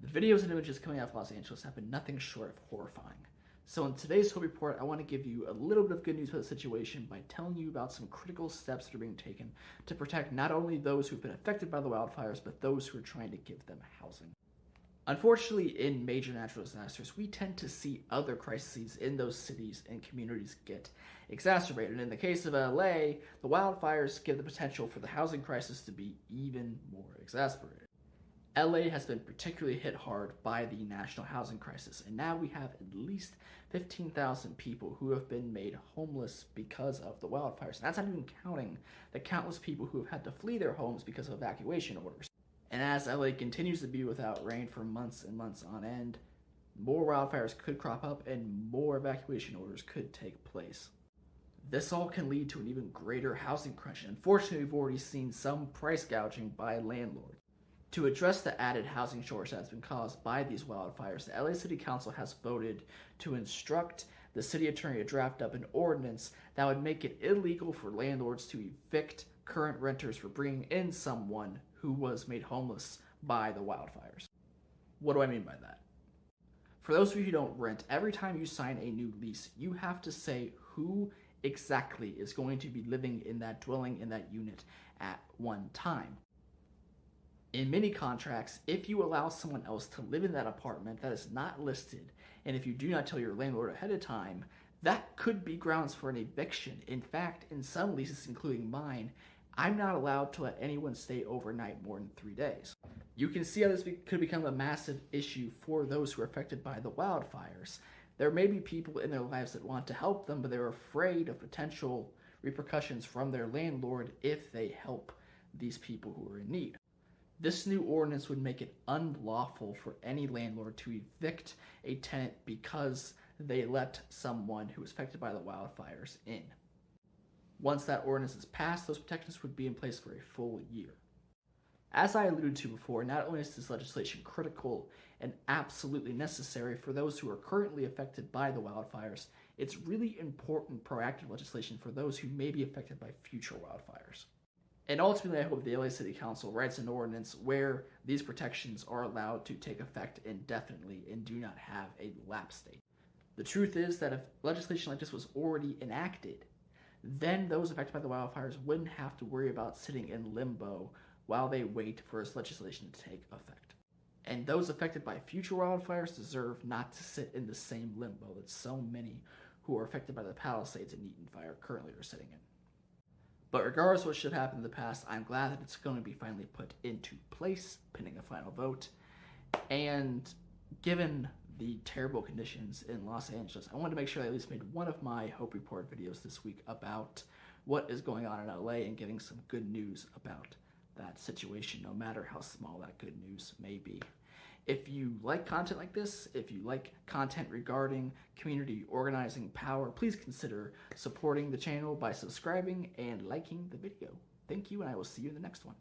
The videos and images coming out of Los Angeles have been nothing short of horrifying. So in today's Hope Report, I want to give you a little bit of good news about the situation by telling you about some critical steps that are being taken to protect not only those who've been affected by the wildfires, but those who are trying to give them housing. Unfortunately, in major natural disasters, we tend to see other crises in those cities and communities get exacerbated. In the case of LA, the wildfires give the potential for the housing crisis to be even more exacerbated. LA has been particularly hit hard by the national housing crisis, and now we have at least 15,000 people who have been made homeless because of the wildfires. And that's not even counting the countless people who have had to flee their homes because of evacuation orders. And as LA continues to be without rain for months and months on end, more wildfires could crop up and more evacuation orders could take place. This all can lead to an even greater housing crunch, and unfortunately we've already seen some price gouging by landlords. To address the added housing shortage that's been caused by these wildfires, the LA City Council has voted to instruct the city attorney to draft up an ordinance that would make it illegal for landlords to evict current renters for bringing in someone who was made homeless by the wildfires. What do I mean by that? For those of you who don't rent, every time you sign a new lease, you have to say who exactly is going to be living in that dwelling, in that unit at one time. In many contracts, if you allow someone else to live in that apartment that is not listed, and if you do not tell your landlord ahead of time, that could be grounds for an eviction. In fact, in some leases, including mine, I'm not allowed to let anyone stay overnight more than 3 days. You can see how this could become a massive issue for those who are affected by the wildfires. There may be people in their lives that want to help them, but they're afraid of potential repercussions from their landlord if they help these people who are in need. This new ordinance would make it unlawful for any landlord to evict a tenant because they let someone who was affected by the wildfires in. Once that ordinance is passed, those protections would be in place for a full year. As I alluded to before, not only is this legislation critical and absolutely necessary for those who are currently affected by the wildfires, it's really important proactive legislation for those who may be affected by future wildfires. And ultimately, I hope the LA City Council writes an ordinance where these protections are allowed to take effect indefinitely and do not have a lapse date. The truth is that if legislation like this was already enacted, then those affected by the wildfires wouldn't have to worry about sitting in limbo while they wait for this legislation to take effect. And those affected by future wildfires deserve not to sit in the same limbo that so many who are affected by the Palisades and Eaton fire currently are sitting in. But regardless of what should happen in the past, I'm glad that it's going to be finally put into place, pending a final vote. And given the terrible conditions in Los Angeles, I wanted to make sure I at least made one of my Hope Report videos this week about what is going on in LA and giving some good news about that situation, no matter how small that good news may be. If you like content like this, if you like content regarding community organizing power, please consider supporting the channel by subscribing and liking the video. Thank you, and I will see you in the next one.